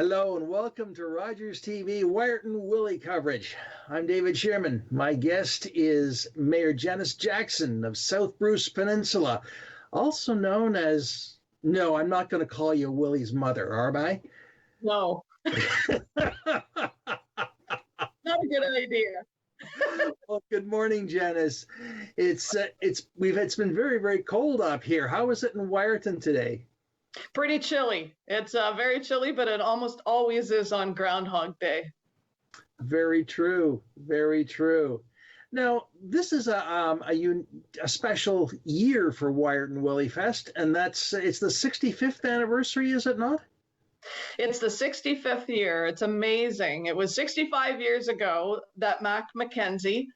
Hello and welcome to Rogers TV Wiarton Willie coverage. I'm David Sherman. My guest is Mayor Janice Jackson of South Bruce Peninsula, also known as... No, I'm not going to call you Willie's mother, are I? No. Not a good idea. Well, good morning, Janice. It's been very, very cold up here. How is it in Wiarton today? Pretty chilly. It's very chilly, but it almost always is on Groundhog Day. Very true. Very true. Now, this is a special year for Wiarton Willie Fest, and it's the 65th anniversary, is it not? It's the 65th year. It's amazing. It was 65 years ago that Mac Mackenzie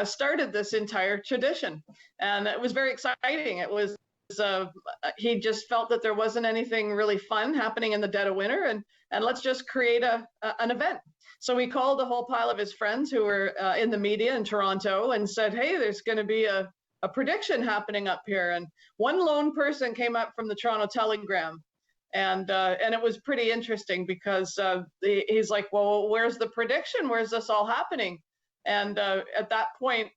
started this entire tradition, and it was very exciting. It was he just felt that there wasn't anything really fun happening in the dead of winter, and let's just create an event. So we called a whole pile of his friends who were in the media in Toronto and said, hey, there's going to be a prediction happening up here. And one lone person came up from the Toronto Telegram. And it was pretty interesting because he's like, well, where's the prediction? Where's this all happening? And at that point,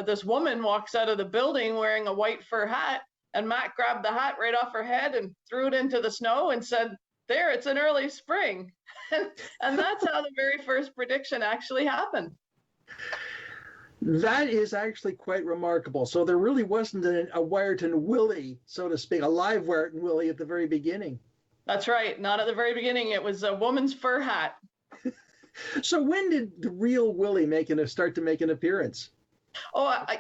this woman walks out of the building wearing a white fur hat, and Matt grabbed the hat right off her head and threw it into the snow and said, there, it's an early spring. And that's how the very first prediction actually happened. That is actually quite remarkable. So there really wasn't a Wiarton Willie, so to speak, a live Wiarton Willie at the very beginning. That's right. Not at the very beginning. It was a woman's fur hat. So when did the real Willie start to make an appearance? Oh, I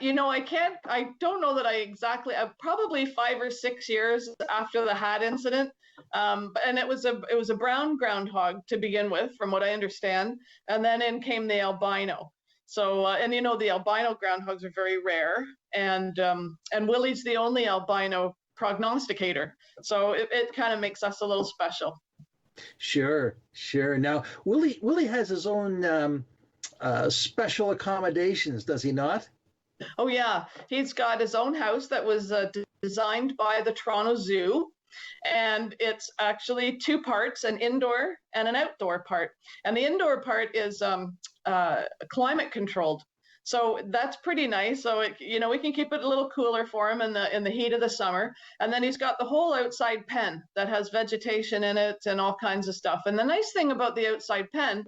don't know that I exactly, probably 5 or 6 years after the hat incident. And it was a brown groundhog to begin with, from what I understand. And then in came the albino. So, the albino groundhogs are very rare. And Willie's the only albino prognosticator. So it kind of makes us a little special. Sure. Now, Willie has his own special accommodations, does he not? Oh, yeah. He's got his own house that was designed by the Toronto Zoo. And it's actually 2 parts, an indoor and an outdoor part. And the indoor part is climate controlled. So that's pretty nice. So, we can keep it a little cooler for him in the heat of the summer. And then he's got the whole outside pen that has vegetation in it and all kinds of stuff. And the nice thing about the outside pen,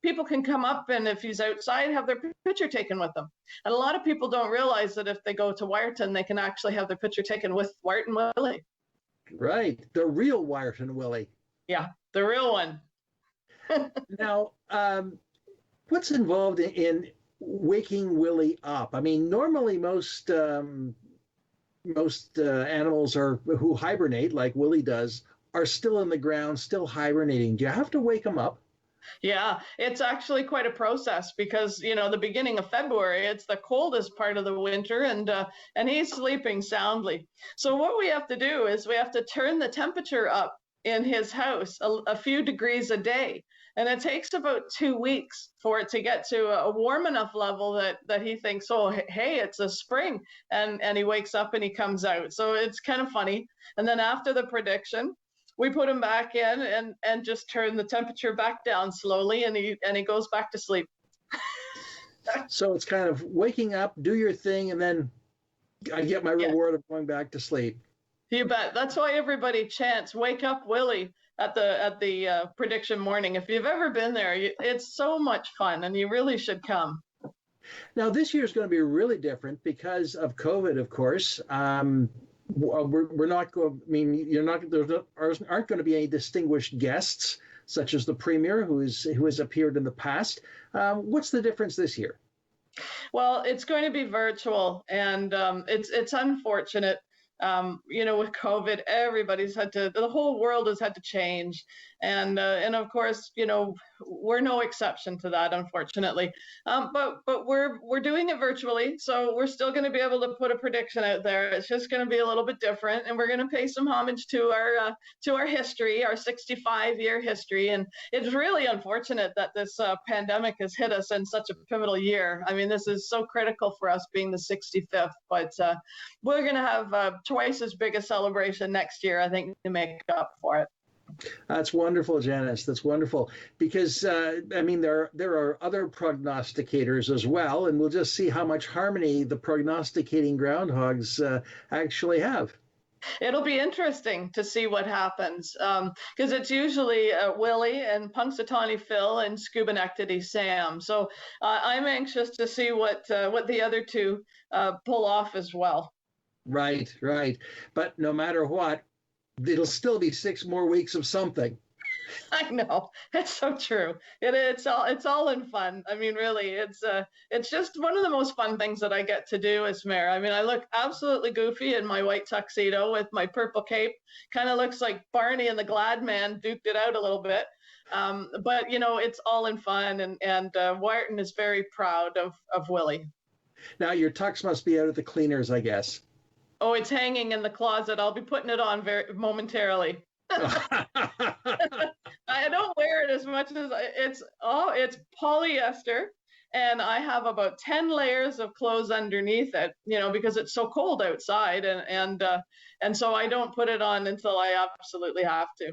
people can come up and if he's outside, have their picture taken with them. And a lot of people don't realize that if they go to Wiarton, they can actually have their picture taken with Wiarton Willie. Right. The real Wiarton Willie. Yeah, the real one. Now, what's involved in waking Willie up? I mean, normally most animals who hibernate, like Willie does, are still in the ground, still hibernating. Do you have to wake them up? Yeah, it's actually quite a process because, the beginning of February, it's the coldest part of the winter and he's sleeping soundly. So what we have to do is we have to turn the temperature up in his house a few degrees a day. And it takes about 2 weeks for it to get to a warm enough level that he thinks, oh, hey, it's a spring. And he wakes up and he comes out. So it's kind of funny. And then after the prediction, we put him back in and just turn the temperature back down slowly, and he goes back to sleep. So it's kind of waking up, do your thing, and then I get my reward of going back to sleep. You bet. That's why everybody chants, "Wake up, Willie," at the prediction morning. If you've ever been there, it's so much fun, and you really should come. Now, this year is going to be really different because of COVID, of course. We're not going. I mean, there aren't going to be any distinguished guests such as the premier who has appeared in the past. What's the difference this year? Well, it's going to be virtual, and it's unfortunate. With COVID, the whole world has had to change. And of course, we're no exception to that, unfortunately. But we're doing it virtually, so we're still going to be able to put a prediction out there. It's just going to be a little bit different, and we're going to pay some homage to our history, our 65-year history. And it's really unfortunate that this pandemic has hit us in such a pivotal year. I mean, this is so critical for us being the 65th, but we're going to have twice as big a celebration next year, I think, to make up for it. That's wonderful, Janice. That's wonderful because I mean there are other prognosticators as well, and we'll just see how much harmony the prognosticating groundhogs actually have. It'll be interesting to see what happens because it's usually Willie and Punxsutawney Phil and Scubanectity Sam. So I'm anxious to see what the other two pull off as well. Right, right. But no matter what, it'll still be 6 more weeks of something. I know, it's so true. It's all in fun. I mean, really, it's just one of the most fun things that I get to do as mayor. I mean, I look absolutely goofy in my white tuxedo with my purple cape. Kind of looks like Barney and the Glad Man duked it out a little bit. But you know, it's all in fun, and Wiarton is very proud of Willie. Now your tux must be out at the cleaners, I guess. Oh, it's hanging in the closet. I'll be putting it on very momentarily. I don't wear it as much as it's polyester, and I have about 10 layers of clothes underneath it, you know, because it's so cold outside, and so I don't put it on until I absolutely have to.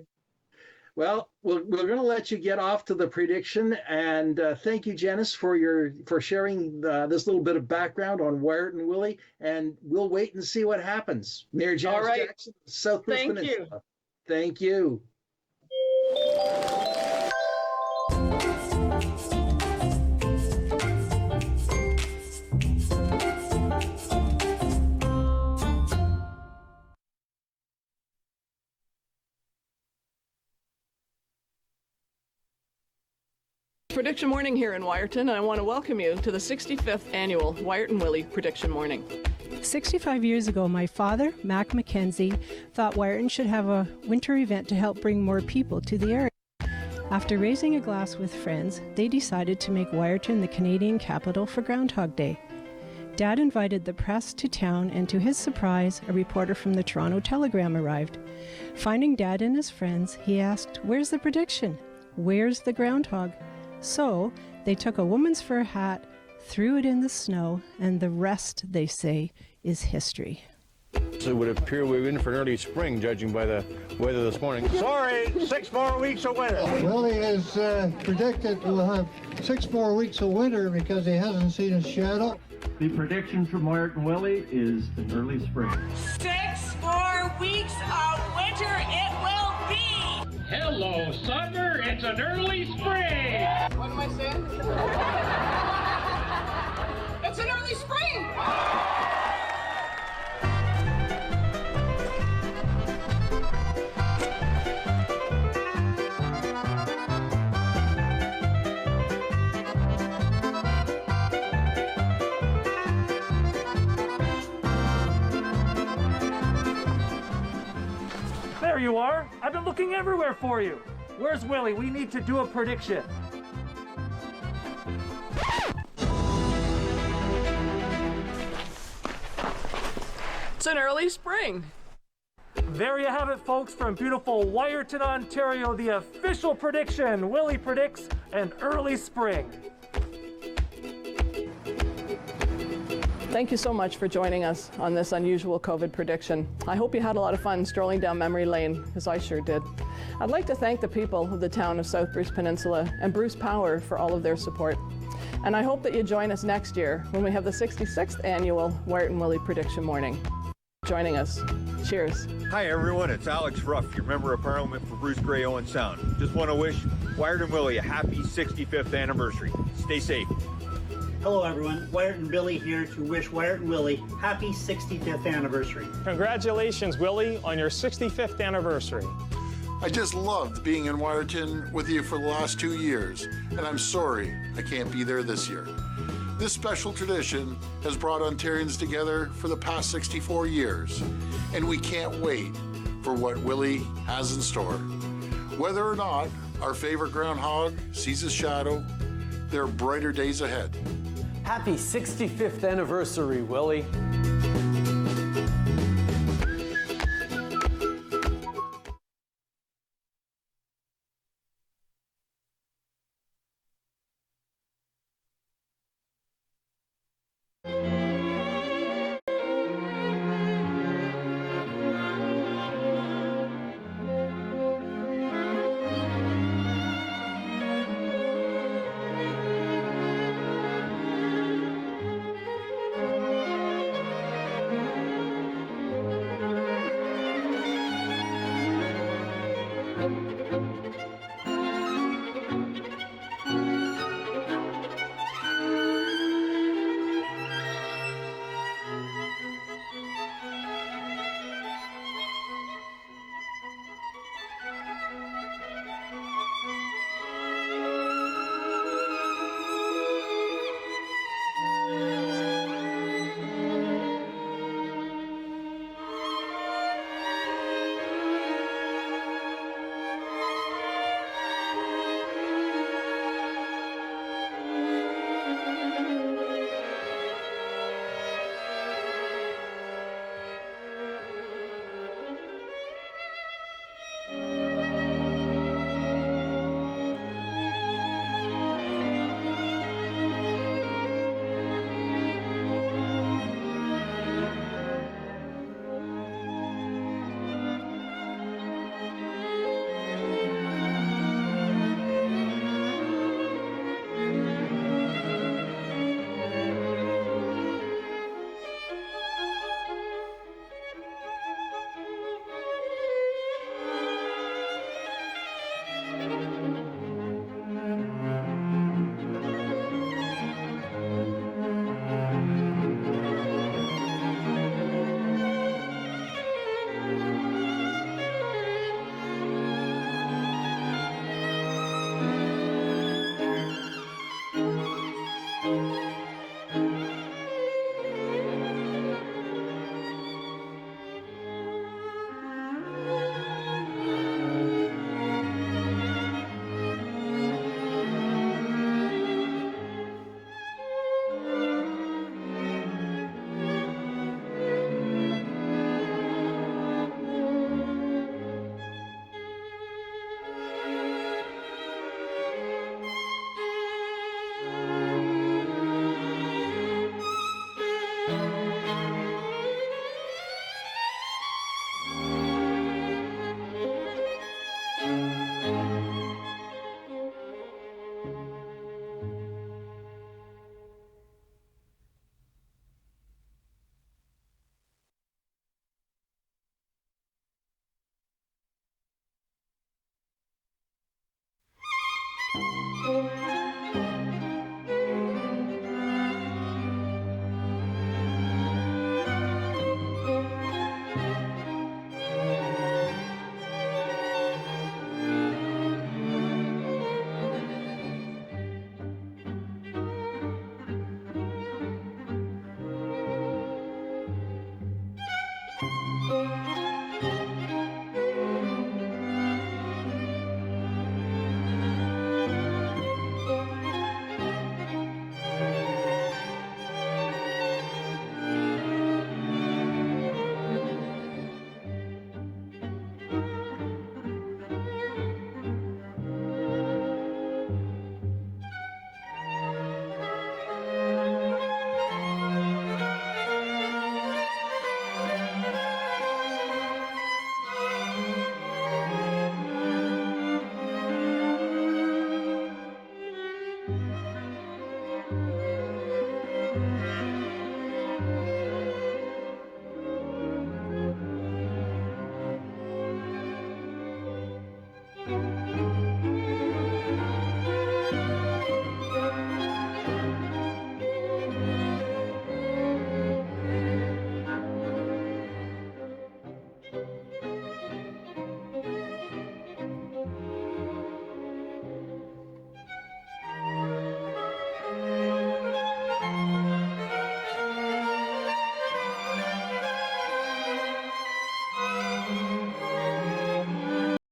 Well, we're going to let you get off to the prediction, and thank you, Janice, for sharing this little bit of background on Wiarton Willie, and we'll wait and see what happens. Mayor Janice Jackson, Southwest Peninsula. You. Thank you. Prediction Morning here in Wiarton, and I want to welcome you to the 65th annual Wiarton Willie Prediction Morning. 65 years ago, my father, Mac McKenzie, thought Wiarton should have a winter event to help bring more people to the area. After raising a glass with friends, they decided to make Wiarton the Canadian capital for Groundhog Day. Dad invited the press to town, and to his surprise, a reporter from the Toronto Telegram arrived. Finding Dad and his friends, he asked, "Where's the prediction? Where's the groundhog?" So they took a woman's fur hat, threw it in the snow, and the rest, they say, is history. It would appear we're in for an early spring, judging by the weather this morning. Sorry, 6 more weeks of winter. Willie is predicted to have 6 more weeks of winter because he hasn't seen a shadow. The prediction from Wiarton Willie is an early spring. 6 more weeks of winter it will be. Hello, summer. It's an early spring. What am I saying? It's an early spring. There you are. I've been looking everywhere for you. Where's Willie? We need to do a prediction. It's an early spring. There you have it, folks, from beautiful Wiarton, Ontario. The official prediction. Willie predicts an early spring. Thank you so much for joining us on this unusual COVID prediction. I hope you had a lot of fun strolling down memory lane, as I sure did. I'd like to thank the people of the town of South Bruce Peninsula and Bruce Power for all of their support. And I hope that you join us next year when we have the 66th annual Wiarton Willie Prediction Morning. Joining us. Cheers. Hi everyone, it's Alex Ruff, your Member of Parliament for Bruce Grey Owen Sound. Just want to wish Wiarton Willie a happy 65th anniversary. Stay safe. Hello everyone, Wiarton Billy here to wish Wiarton Willie happy 65th anniversary. Congratulations, Willie, on your 65th anniversary. I just loved being in Wiarton with you for the last 2 years, and I'm sorry I can't be there this year. This special tradition has brought Ontarians together for the past 64 years, and we can't wait for what Willie has in store. Whether or not our favorite groundhog sees his shadow, there are brighter days ahead. Happy 65th anniversary, Willie.